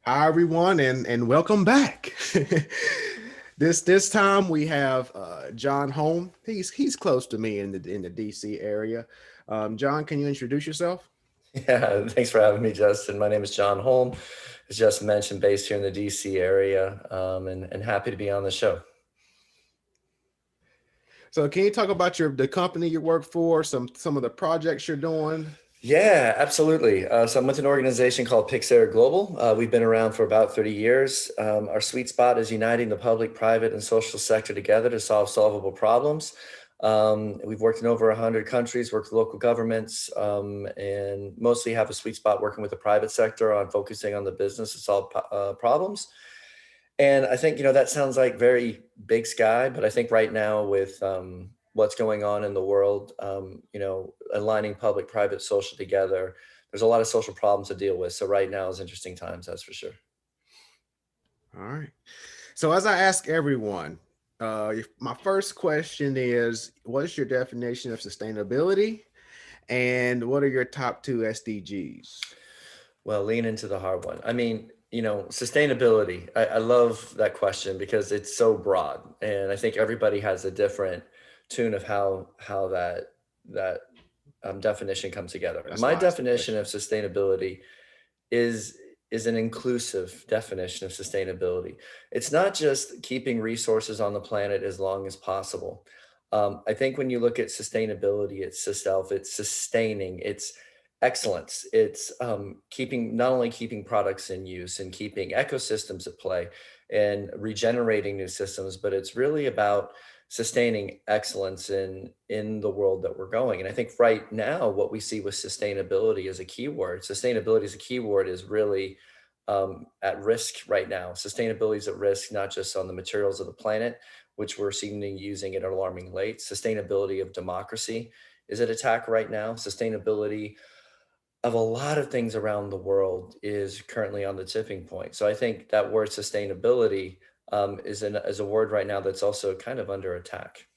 Hi everyone, and welcome back. This time we have John Holm. He's close to me in the DC area. John, can you introduce yourself? Yeah, thanks for having me, Justin. My name is John Holm, as Justin mentioned, based here in the DC area, and happy to be on the show. So can you talk about the company you work for, some of the projects you're doing? Yeah, absolutely. So I'm with an organization called Pixar Global. We've been around for about 30 years. Our sweet spot is uniting the public, private, and social sector together to solve solvable problems. We've worked in over 100 countries, worked with local governments, and mostly have a sweet spot working with the private sector on focusing on the business to solve problems. And I think, that sounds like very big sky, but I think right now with what's going on in the world, aligning public, private, social together, there's a lot of social problems to deal with. So right now is interesting times, that's for sure. All right. So as I ask everyone, my first question is, what is your definition of sustainability, and what are your top two SDGs? Well, lean into the hard one. I mean, sustainability. I love that question because it's so broad, and I think everybody has a different tune of how that definition comes together. That's My why I asked the definition question. of sustainability is is an inclusive definition of sustainability. It's not just keeping resources on the planet as long as possible. I think when you look at sustainability, it's sustaining, it's excellence, it's keeping not only keeping products in use and keeping ecosystems at play and regenerating new systems, but it's really about sustaining excellence in the world that we're going. And I think right now what we see with sustainability as a keyword, sustainability as a keyword is really at risk right now. Sustainability is at risk not just on the materials of the planet, which we're seeing using at an alarming rate. Sustainability of democracy is at attack right now. Sustainability of a lot of things around the world is currently on the tipping point. So I think that word sustainability is a word right now that's also kind of under attack.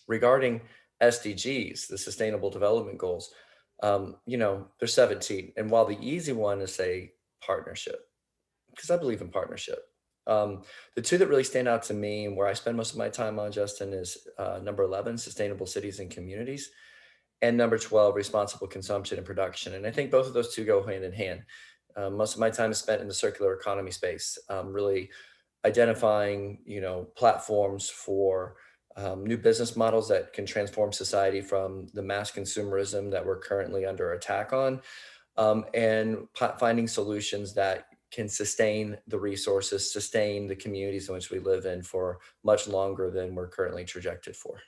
Regarding SDGs, the Sustainable Development Goals, there's 17. And while the easy one is say partnership, because I believe in partnership. The two that really stand out to me and where I spend most of my time on, Justin, is number 11, sustainable cities and communities, and number 12, responsible consumption and production. And I think both of those two go hand in hand. Most of my time is spent in the circular economy space, really identifying, platforms for new business models that can transform society from the mass consumerism that we're currently under attack on, and finding solutions that can sustain the resources, sustain the communities in which we live in for much longer than we're currently projected for.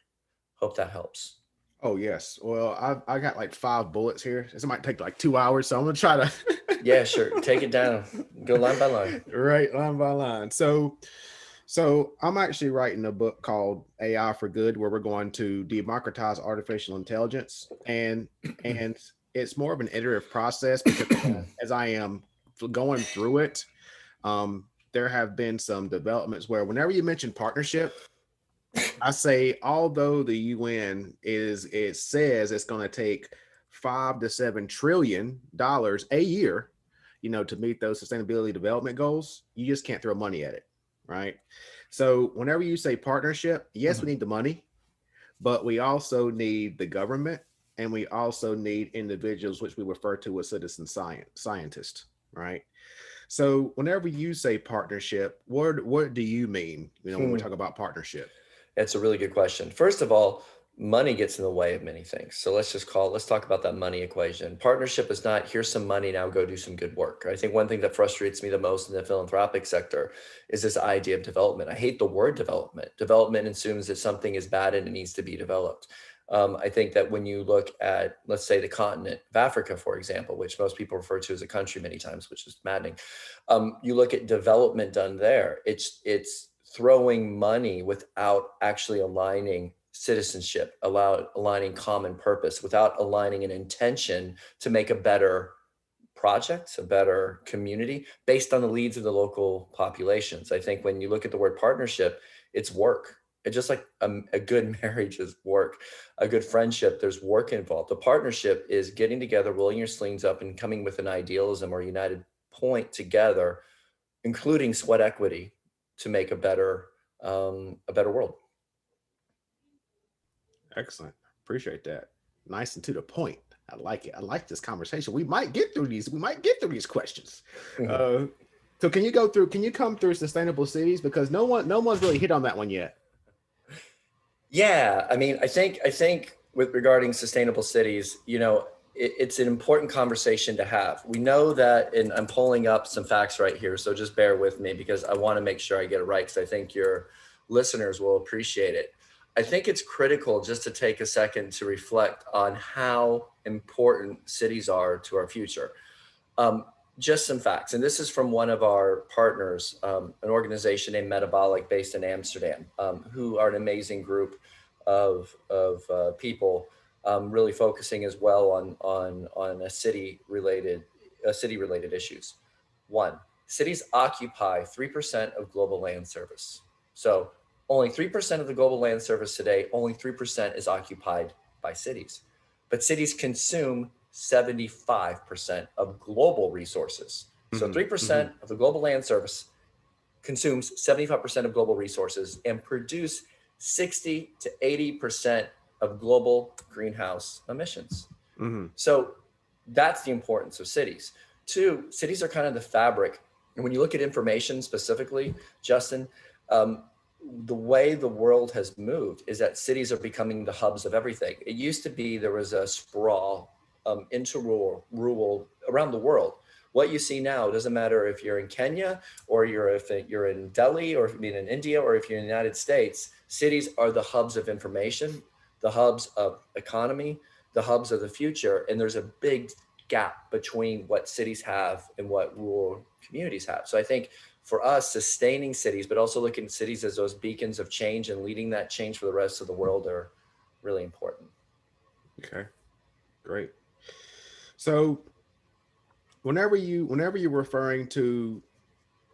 Hope that helps. Oh yes. Well, I got like five bullets here. This might take like 2 hours, so I'm gonna try Yeah, sure. Take it down. Go line by line. to right line by line. So I'm actually writing a book called AI for Good, where we're going to democratize artificial intelligence, and it's more of an iterative process because as I am going through it, there have been some developments where whenever you mention partnership, I say, although the UN it says it's going to take $5 to $7 trillion a year, to meet those sustainability development goals, you just can't throw money at it, right? So whenever you say partnership, yes, we Mhm. need the money, but we also need the government, and we also need individuals, which we refer to as citizen scientists, right? So whenever you say partnership, what do you mean? When we Hmm. talk about partnership. That's a really good question. First of all, money gets in the way of many things. So let's talk about that money equation. Partnership is not here's some money, now go do some good work. I think one thing that frustrates me the most in the philanthropic sector is this idea of development. I hate the word development. Development assumes that something is bad and it needs to be developed. I think that when you look at, let's say, the continent of Africa, for example, which most people refer to as a country many times, which is maddening, you look at development done there. It's throwing money without actually aligning citizenship, aligning common purpose, without aligning an intention to make a better project, a better community based on the needs of the local populations. I think when you look at the word partnership, it's work. It's just like a good marriage is work, a good friendship, there's work involved. The partnership is getting together, rolling your sleeves up, and coming with an idealism or united point together, including sweat equity, to make a better world. Excellent. Appreciate that. Nice and to the point. I like it. I like this conversation. We might get through these. We might get through these questions. Mhm. So can you go through? Can you come through sustainable cities, because no one's really hit on that one yet. Yeah, I mean, I think with regarding sustainable cities, it's an important conversation to have. We know that, and I'm pulling up some facts right here, so just bear with me because I want to make sure I get it right because I think your listeners will appreciate it. I think it's critical just to take a second to reflect on how important cities are to our future. Um, just some facts, and this is from one of our partners, an organization named Metabolic, based in Amsterdam, who are an amazing group of people, really focusing as well on city related issues. One, cities occupy 3% of global land surface. So only 3% of the global land surface today, only 3% is occupied by cities. But cities consume 75% of global resources. So Mm-hmm. 3% of the global land surface consumes 75% of global resources and produce 60 to 80% of global greenhouse emissions. Mm-hmm. So that's the importance of cities. Two, cities are kind of the fabric. And when you look at information specifically, Justin, the way the world has moved is that cities are becoming the hubs of everything. It used to be there was a sprawl into rural around the world. What you see now, doesn't matter if you're in Kenya or if you're in Delhi or if you're in India or if you're in the United States, cities are the hubs of information, the hubs of economy, the hubs of the future. And there's a big gap between what cities have and what rural communities have. So I think for us, sustaining cities, but also looking at cities as those beacons of change and leading that change for the rest of the world are really important. Okay. Great. So whenever you're referring to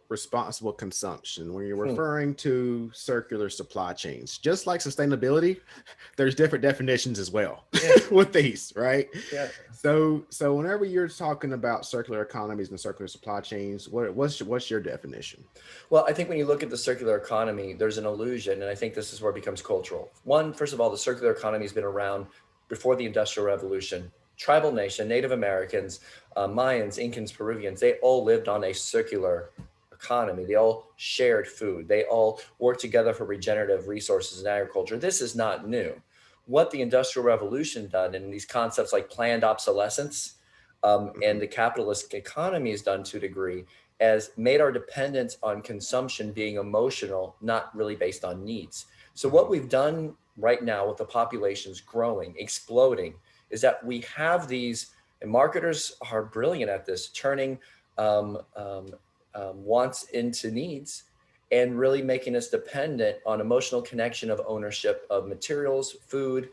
responsible consumption, when you're referring to circular supply chains, just like sustainability, there's different definitions as well. Yeah. With these, right? Yeah. So whenever you're talking about circular economies and circular supply chains, what's your definition? Well, I think when you look at the circular economy, there's an illusion, and I think this is where it becomes cultural. One, first of all, the circular economy has been around before the Industrial Revolution. Tribal nation, Native Americans, Mayans, Incans, Peruvians, they all lived on a circular economy. They all shared food. They all worked together for regenerative resources and agriculture. This is not new. What the Industrial Revolution done, and these concepts like planned obsolescence, Mm-hmm. and the capitalist economy has done to a degree, as made our dependence on consumption being emotional, not really based on needs. So what we've done right now with the populations growing, exploding, is that we have these, and marketers are brilliant at this, turning um, um, wants into needs and really making us dependent on emotional connection of ownership of materials, food,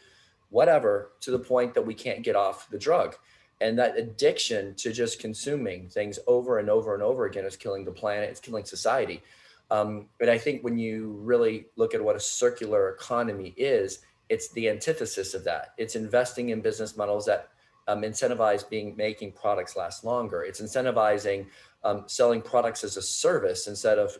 whatever, to the point that we can't get off the drug. And that addiction to just consuming things over and over and over again is killing the planet, it's killing society. But I think when you really look at what a circular economy is, it's the antithesis of that. It's investing in business models that incentivize making products last longer. It's incentivizing selling products as a service instead of,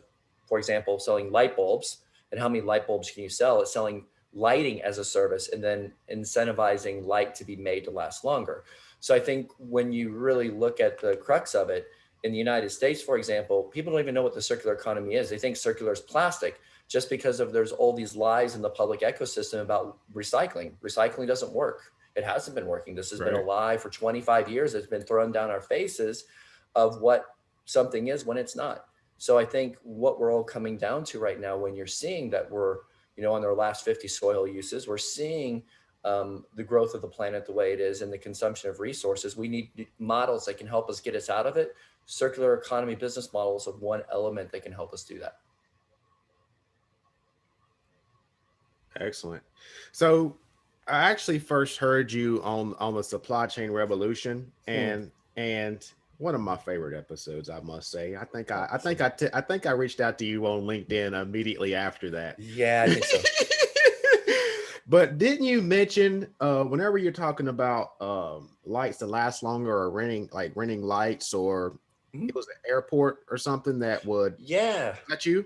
for example, selling light bulbs. And how many light bulbs can you sell? It's selling lighting as a service and then incentivizing light to be made to last longer. So I think when you really look at the crux of it, in the United States, for example, people don't even know what the circular economy is. They think circular is plastic just because of there's all these lies in the public ecosystem about recycling. Recycling doesn't work. It hasn't been working. This has been a Right. lie for 25 years. It's been thrown down our faces of what something is when it's not. So I think what we're all coming down to right now, when you're seeing that we're, on their last 50 soil uses, we're seeing the growth of the planet the way it is and the consumption of resources. We need models that can help us get us out of it. Circular economy business models of one element that can help us do that. Excellent. So I actually first heard you on the supply chain revolution, Hmm. and one of my favorite episodes, I must say. Awesome. I think I reached out to you on LinkedIn immediately after that. Yeah, I think so. But didn't you mention whenever you're talking about lights that last longer, or renting lights, or Mhm. it was an airport or something that would, Yeah. that you?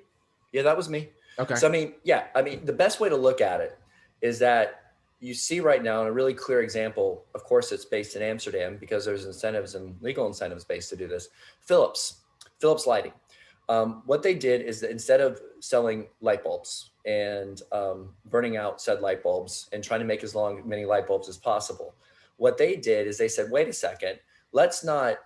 Yeah, that was me. Okay. So I mean, yeah, I mean, the best way to look at it is that you see right now, in a really clear example, of course, it's based in Amsterdam because there's incentives and legal incentives based to do this. Philips, Philips Lighting. What they did is that instead of selling light bulbs and burning out said light bulbs and trying to make many light bulbs as possible, what they did is they said, wait a second, let's not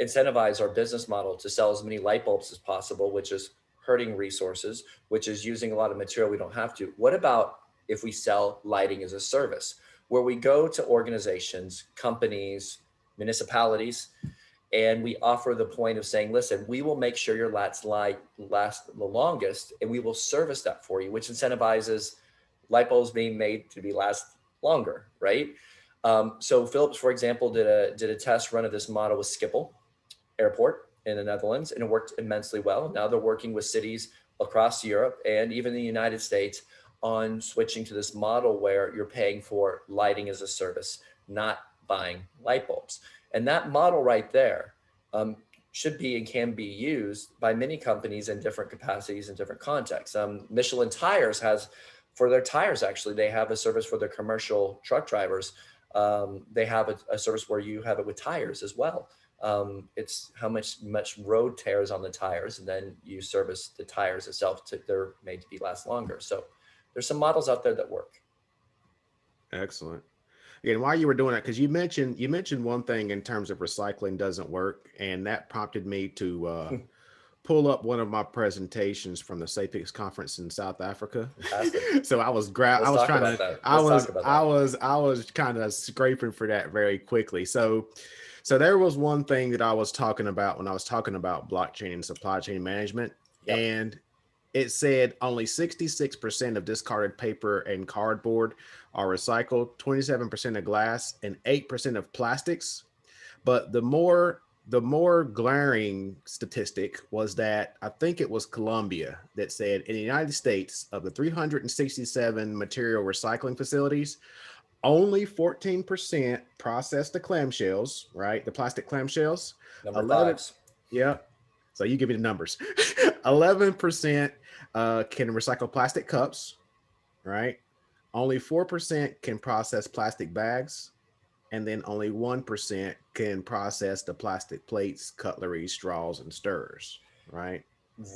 incentivize our business model to sell as many light bulbs as possible, which is hurting resources, which is using a lot of material we don't have to. What about if we sell lighting as a service, where we go to organizations, companies, municipalities, and we offer the point of saying, listen, we will make sure your light last the longest, and we will service that for you, which incentivizes light bulbs being made to be last longer, right? So Philips, for example, did a test run of this model with Schiphol Airport in the Netherlands, and it worked immensely well. Now they're working with cities across Europe and even the United States on switching to this model where you're paying for lighting as a service, not buying light bulbs. And that model right there um, should be and can be used by many companies in different capacities and different contexts. Michelin Tires has, for their tires, actually, they have a service for their commercial truck drivers. They have a service where you have it with tires as well. It's how much road tears on the tires, and then you service the tires itself. They're made to be last longer. So there's some models out there that work. Excellent. And while you were doing that, because you mentioned one thing in terms of recycling doesn't work, and that prompted me to pull up one of my presentations from the SAPIX conference in South Africa. Fantastic. So I Let's was talk trying about to that. Let's talk about that. I was kind of scraping for that very quickly. So there was one thing that I was talking about when I was talking about blockchain and supply chain management, Yep. and it said only 66% of discarded paper and cardboard are recycled, 27% of glass, and 8% of plastics. But the more glaring statistic was that I think it was Colombia that said in the United States, of the 367 material recycling facilities, only 14% process the clamshells, right? The plastic clamshells. Number 11, fives. yeah. So you give me the numbers. 11% can recycle plastic cups, right? Only 4% can process plastic bags, and then only 1% can process the plastic plates, cutlery, straws, and stirrers, right?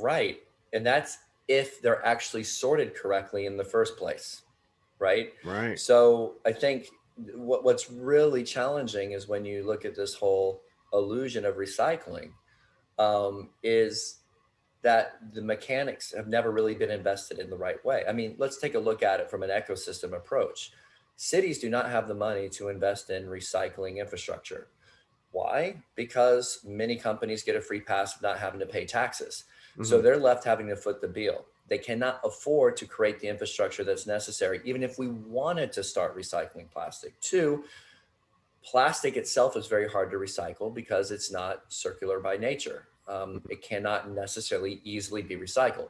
Right. And that's if they're actually sorted correctly in the first place. Right. Right. So I think what's really challenging is when you look at this whole illusion of recycling, is that the mechanics have never really been invested in the right way. I mean, let's take a look at it from an ecosystem approach. Cities do not have the money to invest in recycling infrastructure. Why? Because many companies get a free pass of not having to pay taxes. So Hmm. they're left having to foot the bill. They cannot afford to create the infrastructure that's necessary, even if we wanted to start recycling plastic. Two, plastic itself is very hard to recycle because it's not circular by nature. It cannot necessarily easily be recycled.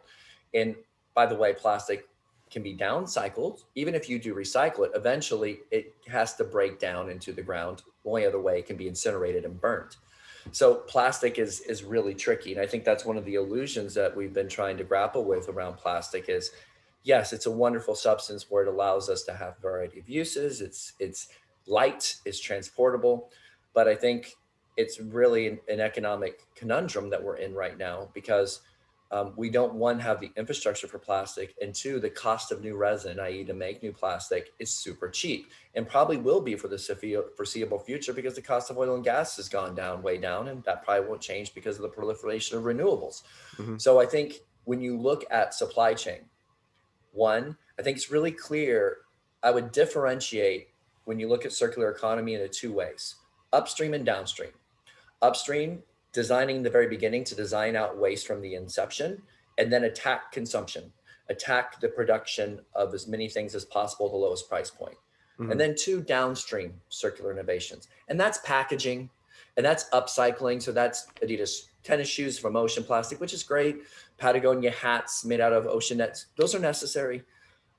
And by the way, plastic can be downcycled. Even if you do recycle it, eventually it has to break down into the ground. The only other way it can be incinerated and burnt. So plastic is really tricky. And I think that's one of the illusions that we've been trying to grapple with around plastic is, yes, it's a wonderful substance where it allows us to have a variety of uses. It's light, it's transportable, but I think it's really an economic conundrum that we're in right now because we don't, one, have the infrastructure for plastic, and two, the cost of new resin, i.e. to make new plastic, is super cheap and probably will be for the foreseeable future because the cost of oil and gas has gone down, way down, and that probably won't change because of the proliferation of renewables. Hmm. So I think when you look at supply chain, one, I think it's really clear. I would differentiate when you look at circular economy into two ways: upstream and downstream. Upstream, designing the very beginning to design out waste from the inception, and then attack consumption, attack the production of as many things as possible at the lowest price point. And Hmm. then two, downstream circular innovations. And that's packaging and that's upcycling. So that's Adidas tennis shoes from ocean plastic, which is great. Patagonia hats made out of ocean nets. Those are necessary.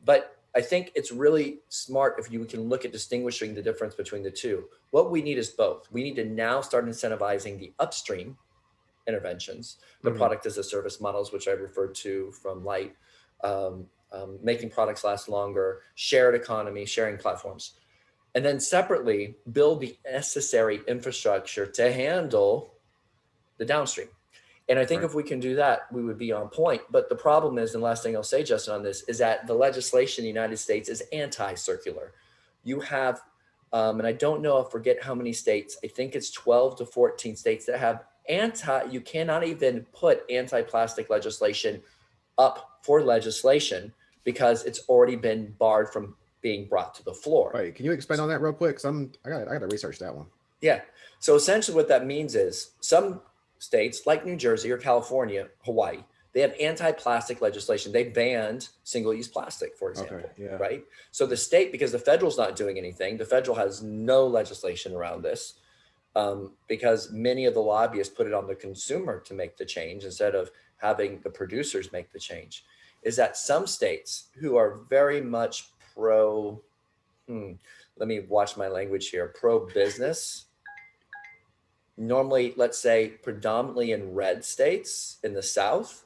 But I think it's really smart if you can look at distinguishing the difference between the two. What we need is both. We need to now start incentivizing the upstream interventions, the Hmm. product as a service models, which I referred to from Light, making products last longer, shared economy, sharing platforms. And then separately, build the necessary infrastructure to handle the downstream. And I think Right. if we can do that, we would be on point. But the problem is, and the last thing I'll say, Justin, on this is that the legislation in the United States is anti-circular. You have, and I don't know, I forget how many states, I think it's 12 to 14 states that have you cannot even put anti-plastic legislation up for legislation because it's already been barred from being brought to the floor. Wait, can you expand on that real quick? 'Cause I got to research that one. Yeah. So essentially, what that means is some states like New Jersey or California, Hawaii, they have anti plastic legislation. They banned single use plastic, for Okay. example, Yeah. right? So the state, because the federal's not doing anything, the federal has no legislation around this because many of the lobbyists put it on the consumer to make the change instead of having the producers make the change. Is that some states who are very much pro, let me watch my language here, pro business, normally, let's say, predominantly in red states in the South,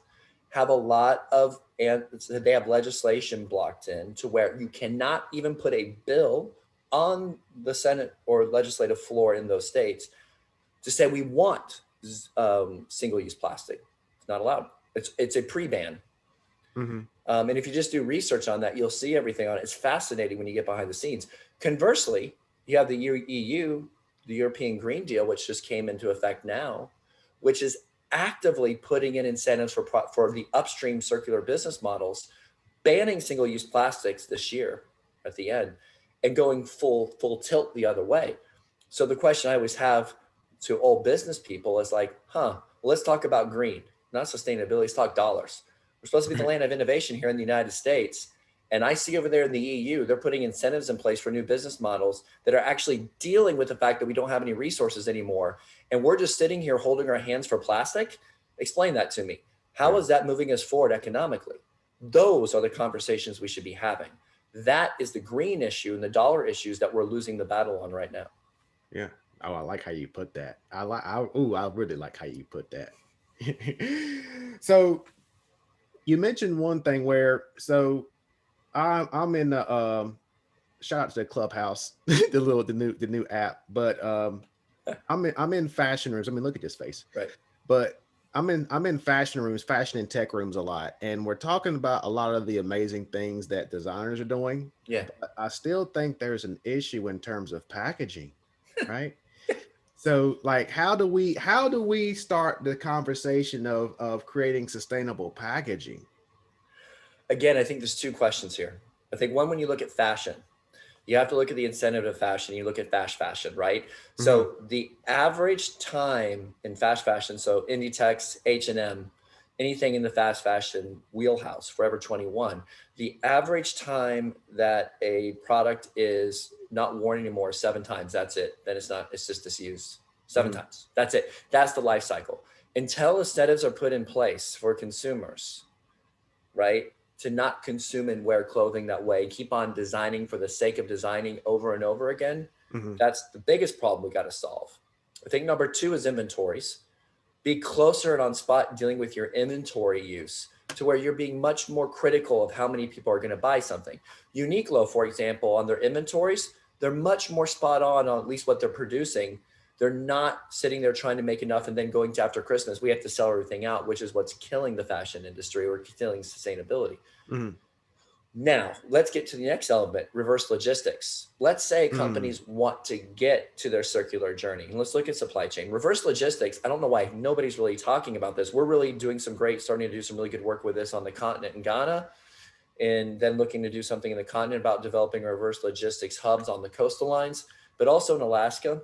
have a lot of, and they have legislation blocked in to where you cannot even put a bill on the Senate or legislative floor in those states to say we want single-use plastic. It's not allowed. It's a pre-ban. Hmm. And if you just do research on that, you'll see everything on it. It's fascinating when you get behind the scenes. Conversely, you have the EU, the European Green Deal, which just came into effect now, which is actively putting in incentives for the upstream circular business models, banning single-use plastics this year at the end, and going full tilt the other way. So the question I always have to all business people is like, well, let's talk about green, not sustainability. Let's talk dollars. We're supposed to be the Right. land of innovation here in the United States. And I see over there in the EU, they're putting incentives in place for new business models that are actually dealing with the fact that we don't have any resources anymore. And we're just sitting here holding our hands for plastic. Explain that to me. How Yeah. is that moving us forward economically? Those are the conversations we should be having. That is the green issue and the dollar issues that we're losing the battle on right now. Yeah. Oh, I like how you put that. I really like how you put that. So you mentioned one thing where, so I'm in the shout out to the Clubhouse, the new app, but I'm in fashion rooms. I mean, look at this face. Right. But I'm in fashion rooms, fashion and tech rooms a lot, and we're talking about a lot of the amazing things that designers are doing. Yeah. But I still think there's an issue in terms of packaging, right? So, like, how do we start the conversation of creating sustainable packaging? Again, I think there's two questions here. I think one, when you look at fashion, you have to look at the incentive of fashion. You look at fast fashion, right? Hmm. So the average time in fast fashion, so Inditex, H&M, anything in the fast fashion wheelhouse, Forever 21, the average time that a product is not worn anymore is 7 times. That's it. Then it's not, it's just disused. Seven Hmm. times. That's it. That's the life cycle. Until incentives are put in place for consumers, right? To not consume and wear clothing that way, keep on designing for the sake of designing over and over again. Hmm. That's the biggest problem we got to solve. I think number two is inventories. Be closer and on spot dealing with your inventory use to where you're being much more critical of how many people are going to buy something. Uniqlo, for example, on their inventories, they're much more spot on at least what they're producing. They're not sitting there trying to make enough and then going to after Christmas, we have to sell everything out, which is what's killing the fashion industry or killing sustainability. Hmm. Now, let's get to the next element, reverse logistics. Let's say Hmm. companies want to get to their circular journey. And let's look at supply chain. Reverse logistics, I don't know why nobody's really talking about this. We're really doing starting to do some really good work with this on the continent in Ghana, and then looking to do something in the continent about developing reverse logistics hubs on the coastal lines, but also in Alaska,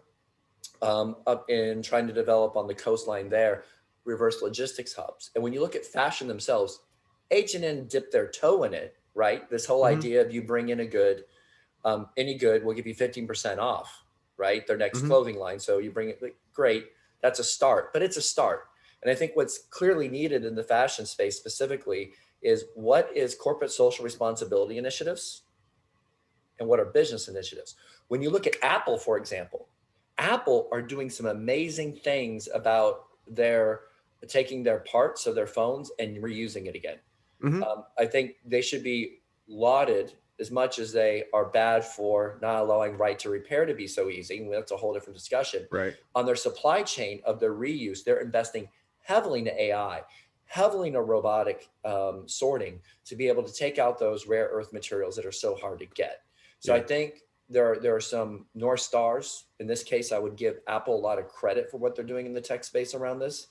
up in trying to develop on the coastline there, reverse logistics hubs. And when you look at fashion themselves, H&M dipped their toe in it, right? This whole Hmm. idea of you bring in a good, any good will give you 15% off, right? Their next Hmm. clothing line. So you bring it, like, great. That's a start, but it's a start. And I think what's clearly needed in the fashion space specifically is what is corporate social responsibility initiatives and what are business initiatives. When you look at Apple, for example, Apple are doing some amazing things about their taking their parts of their phones and reusing it again. Hmm. I think they should be lauded as much as they are bad for not allowing right to repair to be so easy. And that's a whole different discussion. Right. On their supply chain of their reuse, they're investing heavily into AI, heavily into robotic sorting to be able to take out those rare earth materials that are so hard to get. So I Yeah. think there are some North Stars. In this case, I would give Apple a lot of credit for what they're doing in the tech space around this.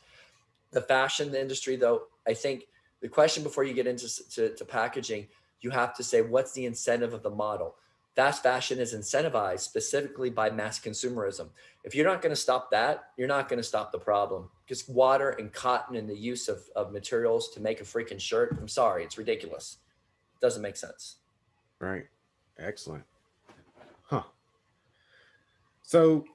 The fashion industry, though, I think the question before you get into to packaging, you have to say, what's the incentive of the model? Fast fashion is incentivized specifically by mass consumerism. If you're not going to stop that, you're not going to stop the problem. Because water and cotton and the use of materials to make a freaking shirt, I'm sorry, it's ridiculous. It doesn't make sense. Right. Excellent. Huh. So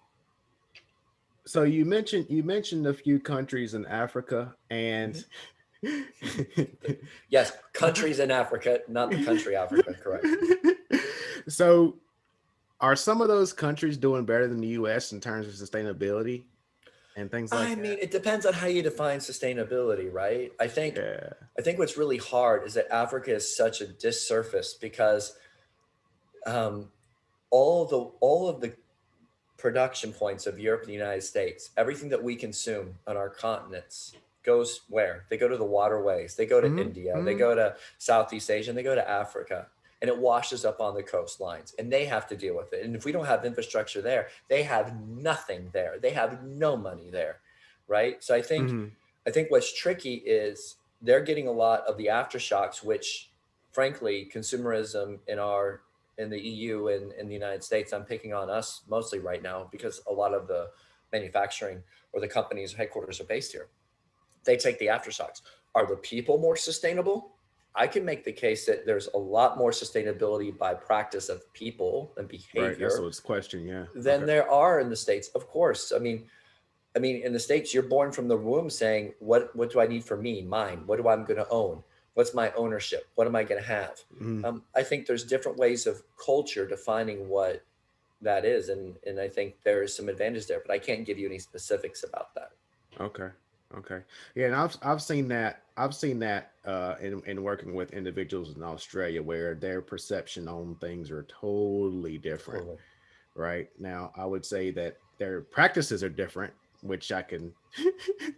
you mentioned a few countries in Africa, and Mhm. Yes, countries in Africa, not the country Africa, correct. so are some of those countries doing better than the US in terms of sustainability and things I like mean, that? it depends on how you define sustainability, right? Yeah. I think what's really hard is that Africa is such a disservice because um, all of the production points of Europe and the United States, everything that we consume on our continents goes where? They go to the waterways, they go to Hmm. India, they Hmm. go to Southeast Asia, and they go to Africa. And it washes up on the coastlines, and they have to deal with it. And if we don't have infrastructure there, they have nothing there. They have no money there, right? So Hmm. I think what's tricky is they're getting a lot of the aftershocks, which frankly, consumerism in the EU and in the United States, I'm picking on us mostly right now because a lot of the manufacturing or the company's headquarters are based here. They take the aftershocks. Are the people more sustainable? I can make the case that there's a lot more sustainability by practice of people and Right. That's behavior what's question. Yeah. than Okay. there are in the States. Of course. I mean, in the States, you're born from the womb saying, what do I need for me, mine? What do I'm going to own? What's my ownership? What am I going to have? Mm. I think there's different ways of culture defining what that is. And I think there is some advantage there, but I can't give you any specifics about that. Okay. Okay. Yeah, and I've seen that in working with individuals in Australia where their perception on things are totally different. Totally. Right now, I would say that their practices are different, which I can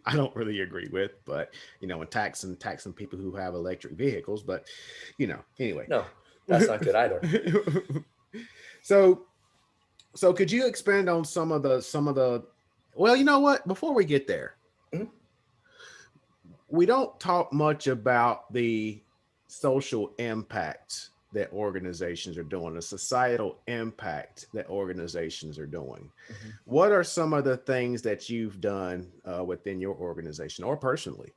I don't really agree with, but and taxing people who have electric vehicles, but anyway. No, that's not good either. so so could you expand on some of the well, you know what? Before we get there, Mhm. we don't talk much about the social impact that organizations are doing, the societal impact that organizations are doing. Mhm. What are some of the things that you've done within your organization or personally?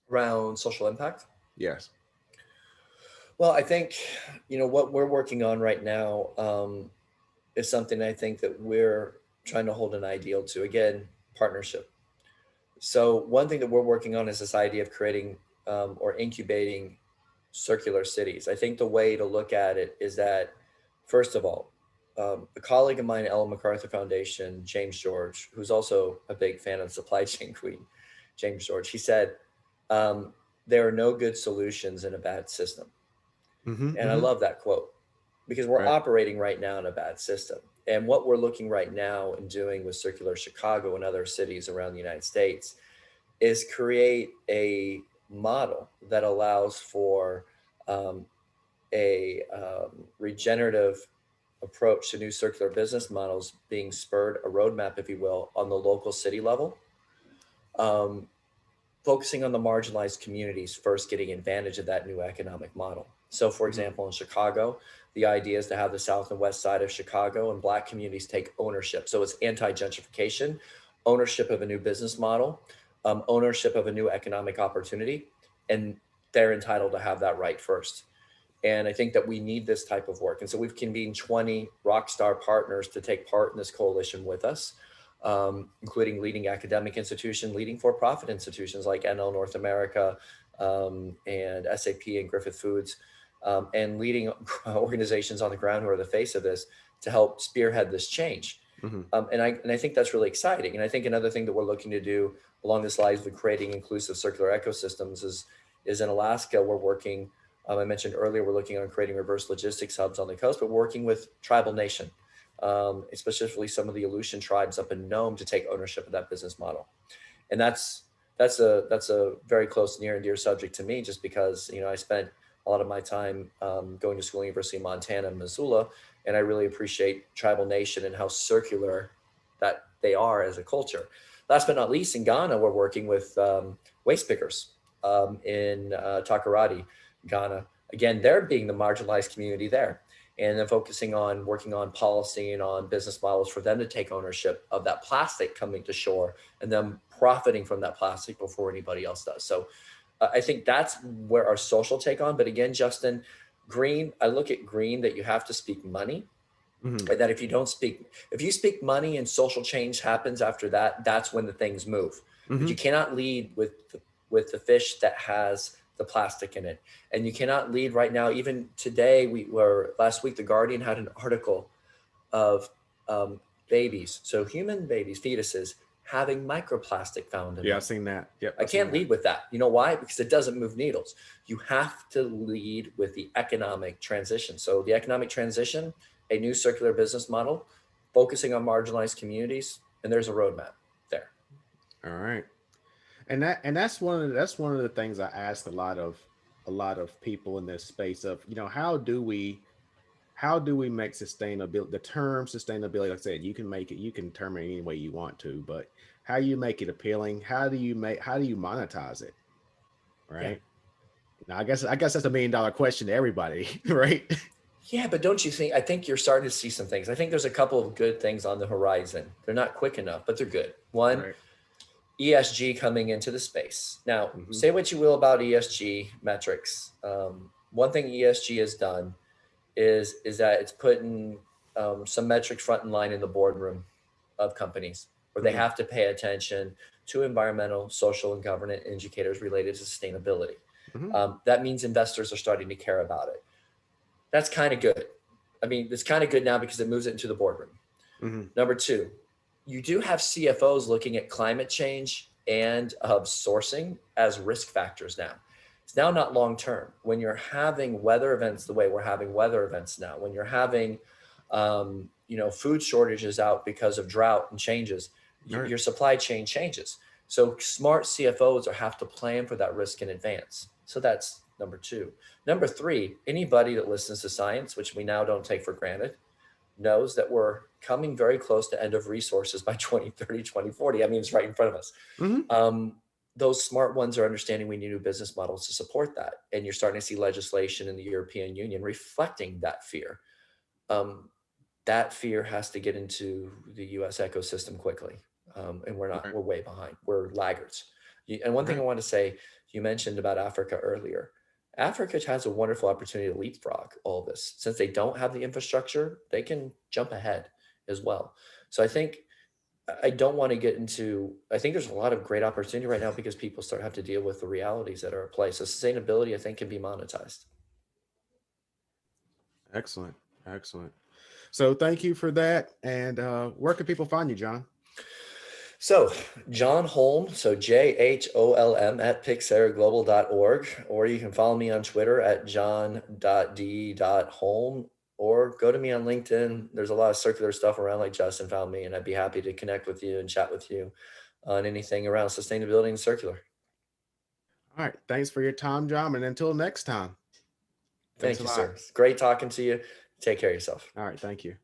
Around social impact. Yes. Well, I think, what we're working on right now is something I think that we're trying to hold an ideal to. Again, partnership. So one thing that we're working on is this idea of creating or incubating circular cities. I think the way to look at it is that, first of all, a colleague of mine, Ellen MacArthur Foundation, James George, who's also a big fan of supply chain queen, James George, he said, um, there are no good solutions in a bad system. Mm-hmm, And I mm-hmm. love that quote because we're Right. operating right now in a bad system. And what we're looking right now and doing with Circular Chicago and other cities around the United States is create a model that allows for um, a regenerative approach to new circular business models being spurred, a roadmap, if you will, on the local city level, um, focusing on the marginalized communities first getting advantage of that new economic model. So, for Mm-hmm. example, in Chicago, the idea is to have the south and west side of Chicago and Black communities take ownership. So it's anti-gentrification, ownership of a new business model, ownership of a new economic opportunity, and they're entitled to have that right first. And I think that we need this type of work. And so we've convened 20 rock star partners to take part in this coalition with us, including leading academic institutions, leading for-profit institutions like NL North America and SAP and Griffith Foods, and leading organizations on the ground who are the face of this to help spearhead this change. Hmm. And I think that's really exciting. And I think another thing that we're looking to do along this lines with creating inclusive circular ecosystems is in Alaska, we're working, I mentioned earlier, we're looking on creating reverse logistics hubs on the coast, but we're working with tribal nation, especially some of the Aleutian tribes up in Nome to take ownership of that business model. And that's a very close, near and dear subject to me, just because, I spent a lot of my time going to school at University of Montana in Missoula, and I really appreciate tribal nation and how circular that they are as a culture. Last but not least, in Ghana, we're working with waste pickers in Takoradi, Ghana. Again, they're being the marginalized community there, and then focusing on working on policy and on business models for them to take ownership of that plastic coming to shore and them profiting from that plastic before anybody else does. So I think that's where our social take on. But again, Justin, green, I look at green that you have to speak money. Hmm. And that if you speak money and social change happens after that, that's when the things move. But Hmm. you cannot lead with the fish that has the plastic in it. And you cannot lead right now. Even today, last week, The Guardian had an article of babies, so human babies, fetuses, having microplastic found in Yeah, I've them. seen that. Yep, I I've seen can't that. lead with that. You know why? Because it doesn't move needles. You have to lead with the economic transition. So the economic transition, a new circular business model, focusing on marginalized communities, and there's a roadmap there. All right. And that's one of the things I ask a lot of people in this space of, how do we make sustainability, the term sustainability, like I said, you can term it any way you want to, but how you make it appealing, how do you monetize it, Yeah. right? Now, I guess that's a $1 million question to everybody, right? Yeah, but don't you think? I think you're starting to see some things. I think there's a couple of good things on the horizon. They're not quick enough, but they're good. One, Right. ESG coming into the space. Now, Hmm. say what you will about ESG metrics. One thing ESG has done is that it's putting some metrics front in line in the boardroom of companies where they Hmm. have to pay attention to environmental, social, and governance indicators related to sustainability. Hmm. That means investors are starting to care about it. That's kind of good. I mean, it's kind of good now because it moves it into the boardroom. Hmm. Number two, you do have CFOs looking at climate change and sourcing as risk factors now. It's now not long term. When you're having weather events the way we're having weather events now, when you're having food shortages out because of drought and changes, All right. your supply chain changes. So smart CFOs have to plan for that risk in advance. So that's number two. Number three, anybody that listens to science, which we now don't take for granted, knows that we're coming very close to end of resources by 2030, 2040. I mean, it's right in front of us. Hmm. Um, those smart ones are understanding we need new business models to support that. And you're starting to see legislation in the European Union reflecting that fear. Um, that fear has to get into the US ecosystem quickly. And we're not, Right. we're way behind. We're laggards. And one thing I Right. want to say, you mentioned about Africa earlier. Africa has a wonderful opportunity to leapfrog all this. Since they don't have the infrastructure, they can jump ahead as well. So I think I don't want to get into, I think there's a lot of great opportunity right now because people start have to deal with the realities that are at play. So sustainability, I think, can be monetized. Excellent. Excellent. So thank you for that. And where can people find you, John? So John Holm, so JHOLM at pixarglobal.org, or you can follow me on Twitter at john.d.holm, or go to me on LinkedIn. There's a lot of circular stuff around like Justin found me, and I'd be happy to connect with you and chat with you on anything around sustainability and circular. All right. Thanks for your time, John. And until next time, thanks Thank a you, lot. sir. It's great talking to you. Take care of yourself. All right. Thank you.